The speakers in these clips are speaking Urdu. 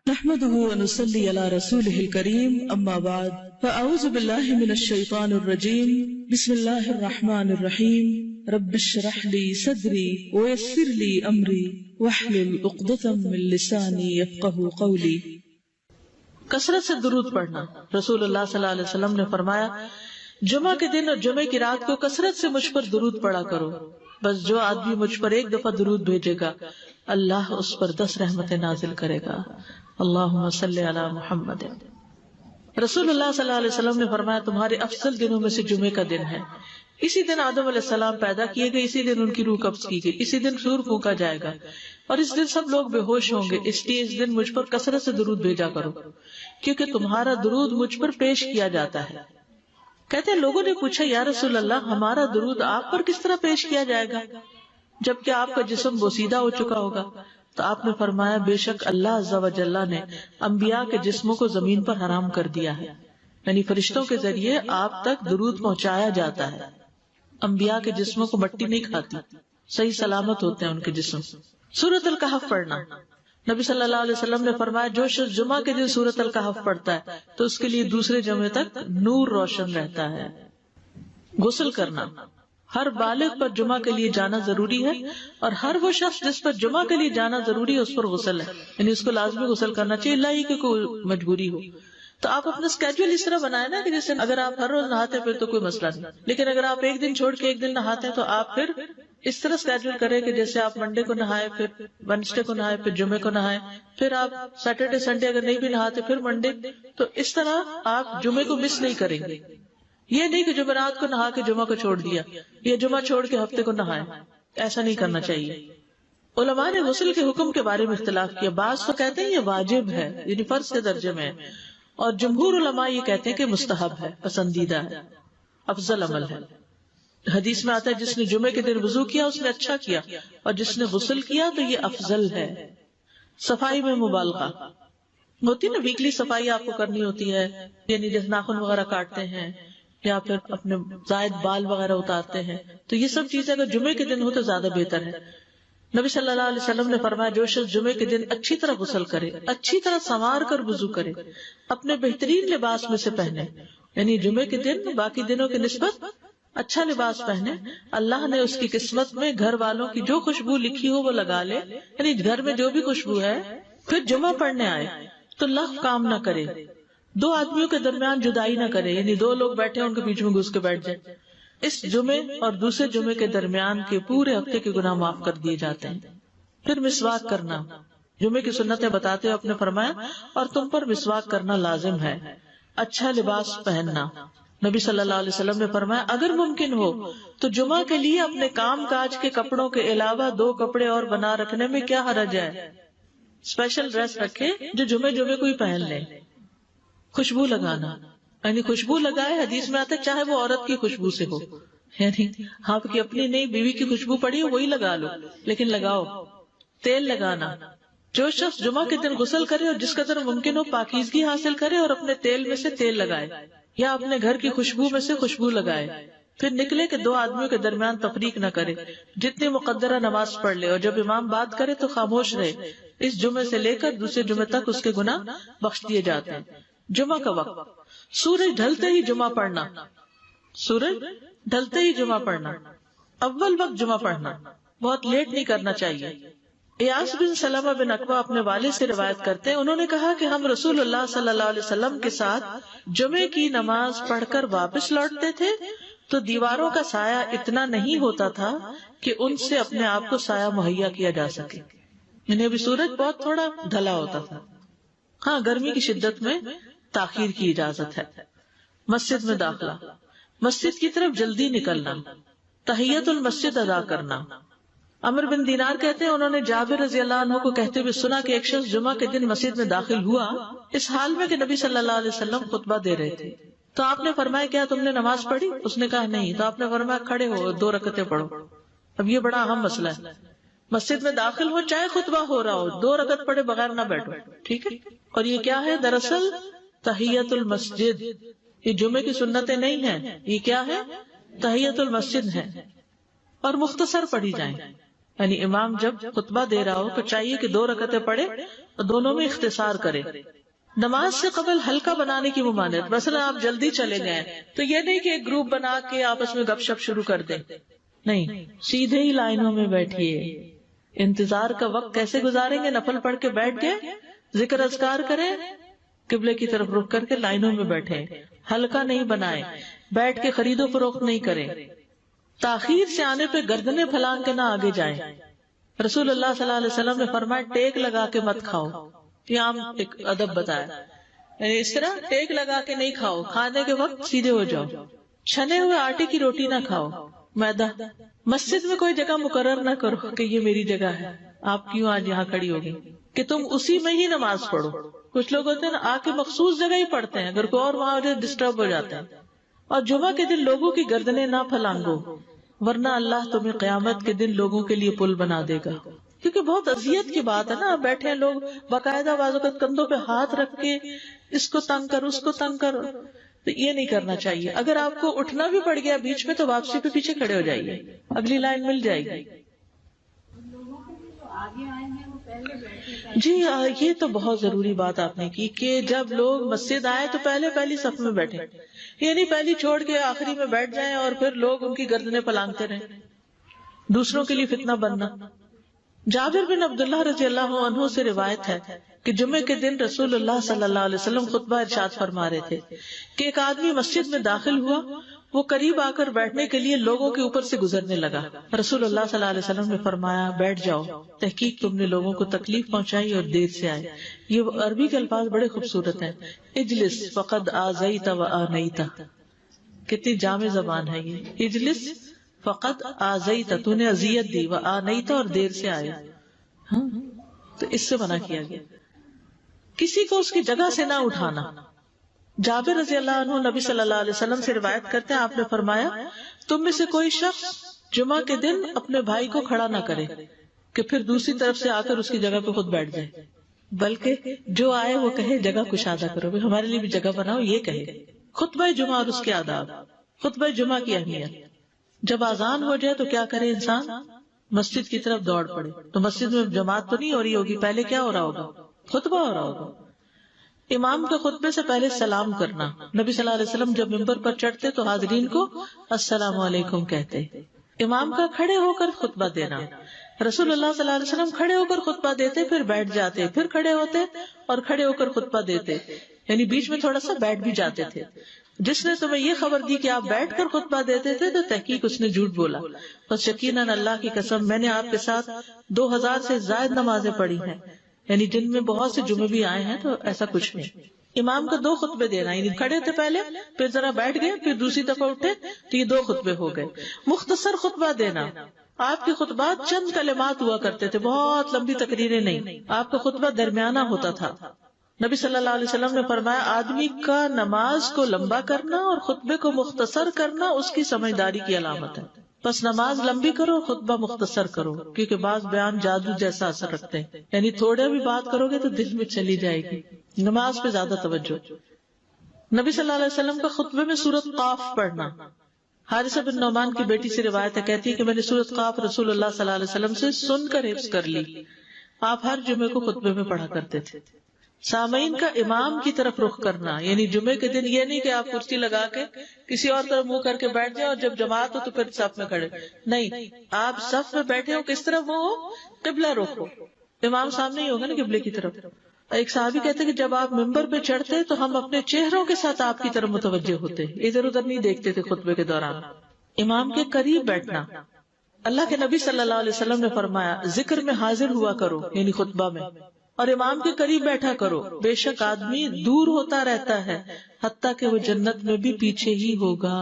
نحمده ونصلي على رسوله الكريم اما بعد فاعوذ بالله من الشيطان الرجيم بسم الله الرحمن الرحيم رب اشرح لي صدري ويسر لي امري واحلل عقدة من لساني يفقهوا قولي۔ کثرت سے درود پڑھنا۔ رسول اللہ صلی اللہ علیہ وسلم نے فرمایا جمعہ کے دن اور جمعے کی رات کو کثرت سے مجھ پر درود پڑھا کرو، بس جو آدمی مجھ پر ایک دفعہ درود بھیجے گا اللہ اس پر 10 رحمتیں نازل کرے گا۔ اللہم صلی علی محمد۔ رسول اللہ صلی اللہ علیہ وسلم نے فرمایا تمہارے افضل دنوں میں سے جمعے کا دن ہے۔ اسی دن آدم علیہ السلام پیدا کیے گئے، اسی دن ان کی روح قبض کی گئی، اسی دن سور پھونکا جائے گا اور اس دن سب لوگ بے ہوش ہوں گے، اس لیے اس دن مجھ پر کثرت سے درود بھیجا کرو کیونکہ تمہارا درود مجھ پر پیش کیا جاتا ہے۔ کہتے ہیں لوگوں نے پوچھا یا رسول اللہ ہمارا درود آپ پر کس طرح پیش کیا جائے گا جبکہ آپ کا جسم بوسیدہ ہو چکا ہوگا؟ تو آپ نے فرمایا بے شک اللہ عز و جل نے انبیاء کے جسموں کو زمین پر حرام کر دیا ہے، یعنی فرشتوں کے ذریعے آپ تک درود پہنچایا جاتا ہے۔ انبیاء کے جسموں کو مٹی نہیں کھاتی، صحیح سلامت ہوتے ہیں ان کے جسم۔ سورۃ الکہف پڑھنا۔ نبی صلی اللہ علیہ وسلم نے فرمایا جو شخص جمعہ کے دن سورۃ الکہف پڑھتا ہے تو اس کے لیے دوسرے جمعے تک نور روشن رہتا ہے۔ غسل کرنا۔ ہر بالغ پر جمعہ کے لیے جانا ضروری ہے اور ہر وہ شخص جس پر جمعہ کے لیے جانا ضروری ہے اس پر غسل ہے، یعنی اس کو لازمی غسل کرنا چاہیے، اللہ ہی کہ کوئی مجبوری ہو۔ تو آپ اپنا اسکیڈول اس طرح بنائے نا کہ جیسے اگر آپ ہر روز نہاتے پھر تو کوئی مسئلہ نہیں، لیکن اگر آپ ایک دن چھوڑ کے ایک دن نہاتے ہیں تو آپ پھر اس طرح اسکیڈول کریں کہ جیسے آپ منڈے کو نہائے، پھر وینسڈے کو نہائے، پھر جمعے کو نہائے، پھر آپ سیٹرڈے سنڈے اگر نہیں بھی نہاتے پھر منڈے، تو اس طرح آپ جمعے کو مس نہیں کریں گے۔ یہ نہیں کہ جمعرات کو نہا کے جمعہ کو چھوڑ دیا یا جمعہ چھوڑ کے ہفتے کو نہائے، ایسا نہیں کرنا چاہیے۔ علماء نے غسل کے حکم کے بارے میں اختلاف کیا، بعض تو کہتے ہیں یہ واجب ہے، یعنی فرض کے درجے میں ہے، اور جمہور علماء یہ کہتے ہیں کہ مستحب ہے، پسندیدہ ہے، افضل عمل ہے۔ حدیث میں آتا ہے جس نے جمعے کے دن وضو کیا اس نے اچھا کیا، اور جس نے غسل کیا تو یہ افضل ہے۔ صفائی میں مبالغہ ہوتی نا، ویکلی صفائی آپ کو کرنی ہوتی ہے، یعنی جیسے ناخن وغیرہ کاٹتے ہیں یا پھر اپنے زائد بال وغیرہ اتارتے ہیں، تو یہ سب چیزیں اگر جمعے کے دن ہو تو زیادہ بہتر ہے۔ نبی صلی اللہ علیہ وسلم نے فرمایا جو شخص جمعے کے دن اچھی طرح غسل کرے، اچھی طرح سنوار کر وضو کرے، اپنے بہترین لباس میں سے پہنے، یعنی جمعے کے دن باقی دنوں کی نسبت اچھا لباس پہنے، اللہ نے اس کی قسمت میں گھر والوں کی جو خوشبو لکھی ہو وہ لگا لے، یعنی گھر میں جو بھی خوشبو ہے، پھر جمعہ پڑھنے آئے تو لغو کام نہ کرے، 2 آدمیوں کے درمیان جدائی نہ کرے، یعنی 2 لوگ بیٹھے ان کے بیچ میں گھس کے بیٹھ جائے۔ اس جمعے اور دوسرے جمعے کے درمیان کے پورے ہفتے کے گناہ معاف کر دیے جاتے ہیں۔ پھر مسواک کرنا۔ جمعے کی سنتیں بتاتے ہوئے آپ نے فرمایا اور تم پر مسواک کرنا لازم ہے۔ اچھا لباس پہننا۔ نبی صلی اللہ علیہ وسلم نے فرمایا اگر ممکن ہو تو جمعہ کے لیے اپنے کام کاج کے کپڑوں کے علاوہ 2 کپڑے اور بنا رکھنے میں کیا حرج ہے؟ اسپیشل ڈریس رکھے جو جمعے کو ہی پہن لیں۔ خوشبو لگانا، یعنی خوشبو لگائے، حدیث میں آتا ہے چاہے وہ عورت کی خوشبو سے ہو، یعنی آپ کی اپنی نہیں بیوی کی خوشبو پڑی ہو وہی لگا لو، لیکن لگاؤ۔ تیل لگانا۔ جو شخص جمعہ کے دن غسل کرے اور جس قدر ممکن ہو پاکیزگی حاصل کرے اور اپنے تیل میں سے تیل لگائے یا اپنے گھر کی خوشبو میں سے خوشبو لگائے، پھر نکلے کہ 2 آدمیوں کے درمیان تفریق نہ کرے، جتنی مقدرہ نماز پڑھ لے، اور جب امام بات کرے تو خاموش رہے۔ اس جمعے سے لے کر دوسرے جمعے تک اس کے گناہ بخش دیے جاتے ہیں۔ جمعہ کا وقت۔ سورج ڈھلتے ہی جمعہ پڑھنا۔ سورج ڈھلتے ہی جمعہ پڑھنا، اول وقت جمعہ پڑھنا، بہت لیٹ نہیں کرنا چاہیے۔ ایاس بن سلمہ بن عقبہ اپنے والد سے روایت کرتے ہیں، انہوں نے کہا کہ ہم رسول اللہ صلی اللہ علیہ وسلم کے ساتھ جمعے کی نماز پڑھ کر واپس لوٹتے تھے تو دیواروں کا سایہ اتنا نہیں ہوتا تھا کہ ان سے اپنے آپ کو سایہ مہیا کیا جا سکے، یعنی ابھی سورج بہت تھوڑا ڈھلا ہوتا تھا۔ ہاں گرمی کی شدت میں تاخیر کی اجازت ہے۔ مسجد میں داخلہ۔ مسجد کی طرف جلدی نکلنا۔ تحیت المسجد ادا کرنا۔ عمر بن دینار کہتے ہیں انہوں نے جابر رضی اللہ عنہ کو کہتے ہوئے سنا کہ ایک شخص جمعہ کے دن مسجد میں داخل ہوا اس حال میں کہ نبی صلی اللہ علیہ وسلم خطبہ دے رہے تھے، تو آپ نے فرمایا کیا تم نے نماز پڑھی؟ اس نے کہا نہیں، تو آپ نے فرمایا کھڑے ہو 2 رکعتیں پڑھو۔ اب یہ بڑا اہم مسئلہ ہے، مسجد میں داخل ہو چاہے خطبہ ہو رہا ہو 2 رکعت پڑھے بغیر نہ بیٹھو، ٹھیک ہے؟ اور یہ کیا ہے؟ دراصل تحیت المسجد، یہ جمعے کی سنتیں نہیں ہیں، یہ کیا ہے؟ تحیت المسجد ہے، اور مختصر پڑھی جائیں، یعنی امام جب خطبہ دے رہا ہو تو چاہیے کہ 2 رکعتیں پڑھے اور دونوں میں اختصار کرے. نماز سے قبل ہلکا بنانے کی ممانعت. مثلا آپ جلدی چلے گئے تو یہ نہیں کہ ایک گروپ بنا کے آپس میں گپ شپ شروع کر دیں، نہیں، سیدھے ہی لائنوں میں بیٹھیے. انتظار کا وقت کیسے گزاریں گے؟ نفل پڑھ کے بیٹھ گئے، ذکر اذکار کریں، قبلے کی طرف رخ کر کے لائنوں میں بیٹھے. ہلکا نہیں بنائے، بیٹھ کے خرید و فروخت نہیں کریں. تاخیر سے آنے پہ گردنیں پھلانگ کے نہ آگے جائیں. رسول اللہ صلی اللہ علیہ وسلم نے فرمایا ٹیک لگا کے مت کھاؤ. یہ عام ایک ادب بتایا، یعنی اس طرح ٹیک لگا کے نہیں کھاؤ، کھانے کے وقت سیدھے ہو جاؤ. چھنے ہوئے آٹے کی روٹی نہ کھاؤ، میدا. مسجد میں کوئی جگہ مقرر نہ کرو کہ یہ میری جگہ ہے، آپ کیوں آج یہاں کھڑی ہوگی، کہ تم اسی میں ہی نماز پڑھو. کچھ لوگ ہوتے ہیں نا، آ کے مخصوص جگہ ہی پڑھتے ہیں، اگر کوئی اور وہاں ہو جائے ڈسٹرب ہو جاتے ہیں. اور جمعہ کے دن لوگوں کی گردنیں نہ پھلانگو، ورنہ اللہ تمہیں قیامت کے دن لوگوں کے لیے پل بنا دے گا. کیونکہ بہت اذیت کی بات ہے نا، آپ بیٹھے ہیں لوگ باقاعدہ بازو کا کندھوں پہ ہاتھ رکھ کے اس کو تنگ کر اس کو تنگ کر، تو یہ نہیں کرنا چاہیے. اگر آپ کو اٹھنا بھی پڑ گیا بیچ میں تو واپسی پہ پیچھے کھڑے ہو جائیے، اگلی لائن مل جائے گی. جی یہ تو بہت ضروری بات آپ نے کی کہ جب لوگ مسجد آئے تو پہلی صف میں بیٹھے، یعنی پہلی چھوڑ کے آخری میں بیٹھ جائیں اور پھر لوگ ان کی گردنیں پلانگتے رہیں، دوسروں کے لیے فتنہ بننا. جابر بن عبداللہ رضی اللہ عنہ سے روایت ہے کہ جمعے کے دن رسول اللہ صلی اللہ علیہ وسلم خطبہ ارشاد فرما رہے تھے کہ ایک آدمی مسجد میں داخل ہوا، وہ قریب آ کر بیٹھنے کے لیے لوگوں کے اوپر سے گزرنے لگا. رسول اللہ صلی اللہ علیہ وسلم نے فرمایا بیٹھ جاؤ، تحقیق تم نے لوگوں کو تکلیف پہنچائی اور دیر سے آئے. یہ عربی کے الفاظ بڑے خوبصورت ہیں. اجلس فقد آذیت و آنیت، کتنی جامع زبان ہے یہ. اجلس فقط آذیت، تو نے اذیت دی، و آنیت، اور دیر سے آئے. تو اس سے منع کیا گیا. کسی کو اس کی جگہ سے نہ اٹھانا. جابر رضی اللہ عنہ نبی صلی اللہ علیہ وسلم سے روایت کرتے ہیں، آپ نے فرمایا تم میں سے کوئی شخص جمعہ کے دن اپنے بھائی کو کھڑا نہ کرے کہ پھر دوسری طرف سے آ کر اس کی جگہ پہ خود بیٹھ جائے، بلکہ جو آئے وہ کہے جگہ کشادہ کرو، ہمارے لیے بھی جگہ بناؤ، یہ کہے. خطبہ جمعہ اور اس کے آداب. خطبہ جمعہ کی اہمیت. جب اذان ہو جائے تو کیا کرے انسان؟ مسجد کی طرف دوڑ پڑے. تو مسجد میں جماعت تو نہیں ہو رہی ہوگی، پہلے کیا ہو رہا ہوگا؟ خطبہ ہو رہا ہوگا. امام کے خطبے سے پہلے سلام کرنا. نبی صلی اللہ علیہ وسلم جب ممبر پر چڑھتے تو حاضرین کو السلام علیکم کہتے. امام کا کھڑے ہو کر خطبہ دینا. رسول اللہ صلی اللہ علیہ وسلم کھڑے ہو کر خطبہ دیتے، پھر بیٹھ جاتے، پھر کھڑے ہوتے اور کھڑے ہو کر خطبہ دیتے، یعنی بیچ میں تھوڑا سا بیٹھ بھی جاتے تھے. جس نے تمہیں یہ خبر دی کہ آپ بیٹھ کر خطبہ دیتے تھے تو تحقیق اس نے جھوٹ بولا. بس یقیناً اللہ کی قسم میں نے آپ کے ساتھ 2000 سے زائد نمازیں پڑھی ہیں، یعنی جن میں بہت سے جمعے بھی آئے ہیں، تو ایسا کچھ نہیں. امام کا 2 خطبے دینا، یعنی کھڑے تھے پہلے، پھر ذرا بیٹھ گئے، پھر دوسری دفعہ اٹھے تو یہ 2 خطبے ہو گئے. مختصر خطبہ دینا. آپ کے خطبات چند کلمات ہوا کرتے تھے، بہت لمبی تقریریں نہیں. آپ کا خطبہ درمیانہ ہوتا تھا. نبی صلی اللہ علیہ وسلم نے فرمایا آدمی کا نماز کو لمبا کرنا اور خطبے کو مختصر کرنا اس کی سمجھداری کی علامت ہے. بس نماز لمبی کرو، خطبہ مختصر کرو، کیونکہ بعض بیان جادو جیسا اثر رکھتے ہیں، یعنی تھوڑے بھی بات کرو گے تو دل میں چلی جائے گی. نماز پہ زیادہ توجہ. نبی صلی اللہ علیہ وسلم کا خطبے میں سورۃ قاف پڑھنا. حارثہ بن نعمان کی بیٹی سے روایت ہے، کہتی ہے کہ میں نے سورۃ قاف رسول اللہ صلی اللہ علیہ وسلم سے سن کر حفظ کر لی. آپ ہر جمعے کو خطبے میں پڑھا کرتے تھے. سامعین کا امام کی طرف رخ کرنا، یعنی جمعے کے دن یہ نہیں کہ آپ کرسی لگا کے کسی اور طرف منہ کر کے بیٹھ جائیں اور جب جماعت ہو تو پھر صف میں کھڑے. نہیں، آپ صف میں بیٹھے ہو، کس طرف وہ ہو؟ قبلہ رخ ہو. امام سامنے ہی ہوگا نا قبلے کی طرف. ایک صحابی کہتے کہ جب آپ ممبر پہ چڑھتے تو ہم اپنے چہروں کے ساتھ آپ کی طرف متوجہ ہوتے، ادھر ادھر نہیں دیکھتے تھے خطبے کے دوران. امام کے قریب بیٹھنا. اللہ کے نبی صلی اللہ علیہ وسلم نے فرمایا ذکر میں حاضر ہوا کرو، یعنی خطبہ میں، اور امام کے قریب بیٹھا کرو. بے شک آدمی دور ہوتا رہتا ہے حتیٰ کہ وہ جنت میں بھی پیچھے ہی ہوگا،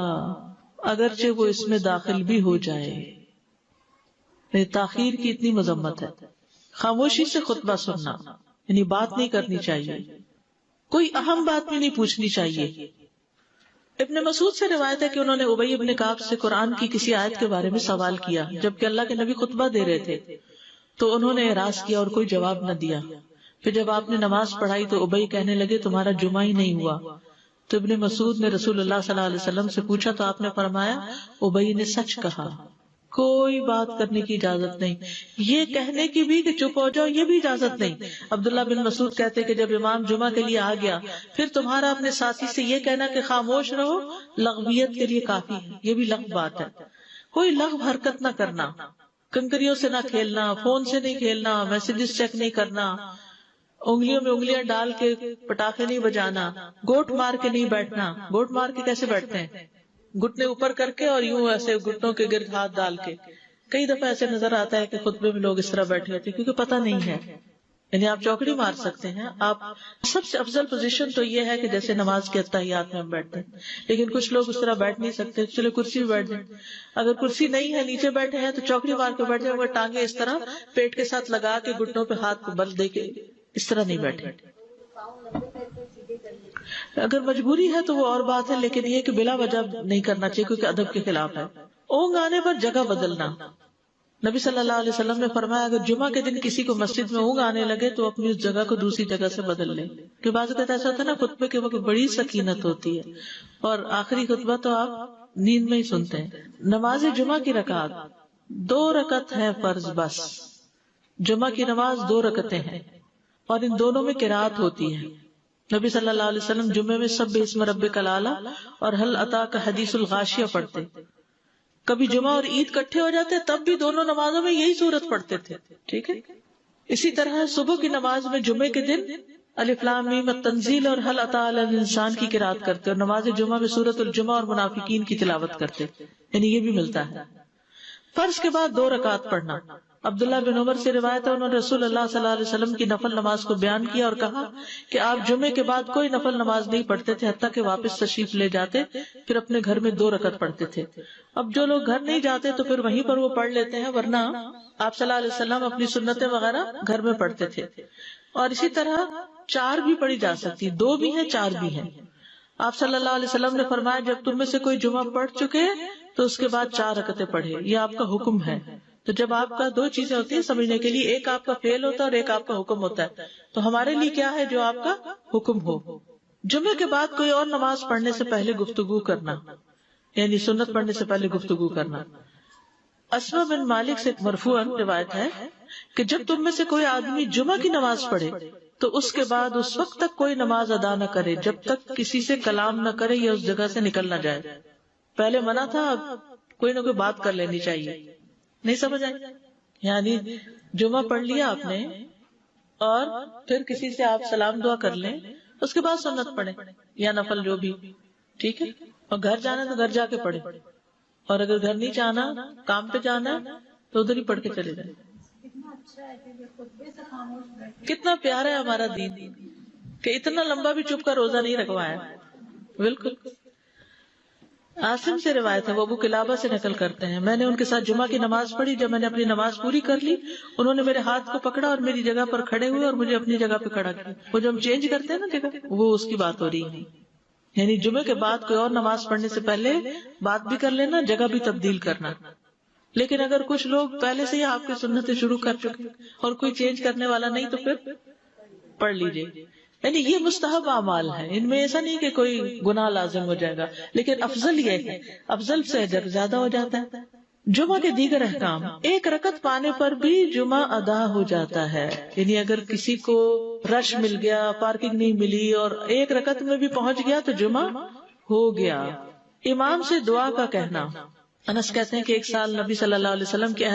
اگرچہ وہ اس میں داخل بھی ہو جائے. تاخیر کی اتنی مذمت ہے. خاموشی سے خطبہ سننا، یعنی بات نہیں کرنی چاہیے، کوئی اہم بات بھی نہیں پوچھنی چاہیے. ابن مسعود سے روایت ہے کہ انہوں نے ابی ابن کعب سے قرآن کی کسی آیت کے بارے میں سوال کیا جبکہ اللہ کے نبی خطبہ دے رہے تھے، تو انہوں نے اعراض کیا اور کوئی جواب نہ دیا. پھر جب آپ نے نماز پڑھائی تو ابی کہنے لگے تمہارا جمعہ ہی نہیں ہوا. تو ابن مسعود نے رسول اللہ صلی اللہ علیہ وسلم سے پوچھا تو آپ نے فرمایا ابی نے سچ کہا، کوئی بات کرنے کی اجازت نہیں، یہ کہنے کی بھی کہ چپ ہو جاؤ یہ بھی اجازت نہیں۔ عبداللہ بن مسعود کہتے کہ جب امام جمعہ کے لیے آ گیا پھر تمہارا اپنے ساتھی سے یہ کہنا کہ خاموش رہو لغویت کے لیے کافی ہے، یہ بھی لغو بات ہے۔ کوئی لغو حرکت نہ کرنا، کنکریوں سے نہ کھیلنا، فون سے نہیں کھیلنا، میسجز چیک نہیں کرنا، انگلیوں میں انگلیاں ڈال کے پٹاخے نہیں بجانا، گوٹ مار کے نہیں بیٹھنا۔ گوٹ مار کے کیسے بیٹھتے ہیں؟ گھٹنے اوپر کر کے اور یوں ایسے گھٹنوں کے گرد ہاتھ ڈال کے۔ کئی دفعہ ایسے نظر آتا ہے کہ خطبے میں لوگ اس طرح بیٹھے ہوتے ہیں کیونکہ پتہ نہیں ہے، یعنی آپ چوکڑی مار سکتے ہیں۔ آپ سب سے افضل پوزیشن تو یہ ہے کہ جیسے نماز کے اتحیات میں ہم بیٹھتے ہیں، لیکن کچھ لوگ اس طرح بیٹھ نہیں سکتے، چلے کرسی میں بیٹھ جائیں۔ اگر کرسی نہیں ہے نیچے بیٹھے ہیں تو چوکڑی مار کے بیٹھ جائیں، اگر ٹانگیں اس طرح پیٹ کے ساتھ لگا کے گھٹنوں پہ ہاتھ کو بل دے کے اس طرح نہیں بیٹھے۔ اگر مجبوری ہے تو وہ اور بات ہے، لیکن یہ کہ بلا وجہ نہیں کرنا چاہیے کیونکہ ادب کے خلاف ہے۔ اونگ آنے پر جگہ بدلنا، نبی صلی اللہ علیہ وسلم نے فرمایا اگر جمعہ کے دن کسی کو مسجد میں اونگ آنے لگے تو اپنی اس جگہ کو دوسری جگہ سے بدل لے، کہ بعض اوقات ایسا ہوتا ہے نا خطبے کے وقت بڑی سکینت ہوتی ہے اور آخری خطبہ تو آپ نیند میں ہی سنتے ہیں۔ نماز جمعہ کی رکعت 2 رکعت ہے فرض، بس جمعہ کی نماز 2 رکعتیں ہیں اور ان دونوں میں قرات ہوتی ہے۔ نبی صلی اللہ علیہ وسلم جمعے میں سبح اسم ربک الاعلی اور هل اتاک حدیث الغاشیہ پڑھتے۔ کبھی جمعہ اور عید کٹھے ہو جاتے تب بھی دونوں نمازوں میں یہی سورت پڑھتے تھے، ٹھیک ہے۔ اسی طرح صبح کی نماز میں جمعے کے دن الف لام میم التنزیل اور هل اتی علی الانسان کی قرات کرتے اور نماز جمعہ میں سورۃ الجمعہ اور منافقین کی تلاوت کرتے، یعنی یہ بھی ملتا ہے۔ فرض کے بعد 2 رکعت پڑھنا، عبداللہ بن عمر سے روایت ہے انہوں نے رسول اللہ صلی اللہ علیہ وسلم کی نفل نماز کو بیان کیا اور کہا کہ آپ جمعے کے بعد کوئی نفل نماز نہیں پڑھتے تھے حتیٰ کہ واپس تشریف لے جاتے، پھر اپنے گھر میں 2 رکعت پڑھتے تھے۔ اب جو لوگ گھر نہیں جاتے تو پھر وہیں پر وہ پڑھ لیتے ہیں، ورنہ آپ صلی اللہ علیہ وسلم اپنی سنتیں وغیرہ گھر میں پڑھتے تھے۔ اور اسی طرح 4 بھی پڑھی جا سکتی، 2 بھی ہیں 4 بھی ہیں۔ آپ صلی اللہ علیہ وسلم نے فرمایا جب تم میں سے کوئی جمعہ پڑھ چکے تو اس کے بعد 4 رکعتیں پڑھے، یہ آپ کا حکم ہے۔ تو جب آپ کا 2 چیزیں ہوتی ہیں سمجھنے کے لیے، ایک آپ کا فعل ہوتا ہے اور ایک آپ کا حکم ہوتا ہے، تو ہمارے لیے کیا ہے جو آپ کا حکم ہو۔ جمعے کے بعد کوئی اور نماز پڑھنے سے پہلے گفتگو کرنا، یعنی سنت پڑھنے سے پہلے گفتگو کرنا۔ اسما بن مالک سے مرفوعاً روایت ہے کہ جب تم میں سے کوئی آدمی جمعہ کی نماز پڑھے تو اس کے بعد اس وقت تک کوئی نماز ادا نہ کرے جب تک کسی سے کلام نہ کرے یا اس جگہ سے نکل نہ جائے۔ پہلے منع تھا، اب کوئی نہ کوئی بات کر لینی چاہیے، نہیں سمجھ آئی؟ یعنی جمعہ پڑھ لیا آپ نے اور پھر کسی سے آپ سلام دعا کر لیں، اس کے بعد سنت پڑھیں یا نفل جو بھی، ٹھیک ہے۔ اور گھر جانا تو گھر جا کے پڑھیں، اور اگر گھر نہیں جانا کام پہ جانا تو ادھر ہی پڑھ کے چلے جائیں۔ کتنا پیارا ہے ہمارا دین کہ اتنا لمبا بھی چپ کا روزہ نہیں رکھوایا۔ بالکل۔ عاصم سے روایت ہے، وہ ابو قلابہ سے نقل کرتے ہیں، میں نے ان کے ساتھ جمعہ کی نماز پڑھی، جب میں نے اپنی نماز پوری کر لی انہوں نے میرے ہاتھ کو پکڑا اور میری جگہ پر کھڑے ہوئے اور مجھے اپنی جگہ پہ کھڑا کیا۔ وہ جو ہم چینج کرتے ہیں نا جگہ، وہ اس کی بات ہو رہی ہے، یعنی جمعے کے بعد کوئی اور نماز پڑھنے سے پہلے بات بھی کر لینا، جگہ بھی تبدیل کرنا۔ لیکن اگر کچھ لوگ پہلے سے ہی آپ کی سنتیں شروع کر چکے اور کوئی چینج کرنے والا نہیں تو پھر پڑھ لیجئے۔ یعنی یہ مستحب اعمال ہے، ان میں ایسا نہیں کہ کوئی گناہ لازم ہو جائے گا، لیکن افضل یہ ہے، افضل سے اجر زیادہ ہو جاتا ہے۔ جمعہ کے دیگر احکام، 1 رکعت پانے پر بھی جمعہ ادا ہو جاتا ہے، یعنی اگر کسی کو رش مل گیا، پارکنگ نہیں ملی اور 1 رکعت میں بھی پہنچ گیا تو جمعہ ہو گیا۔ امام سے دعا کا کہنا، انس کہتے ہیں کہ ایک سال نبی صلی اللہ علیہ وسلم کے عہد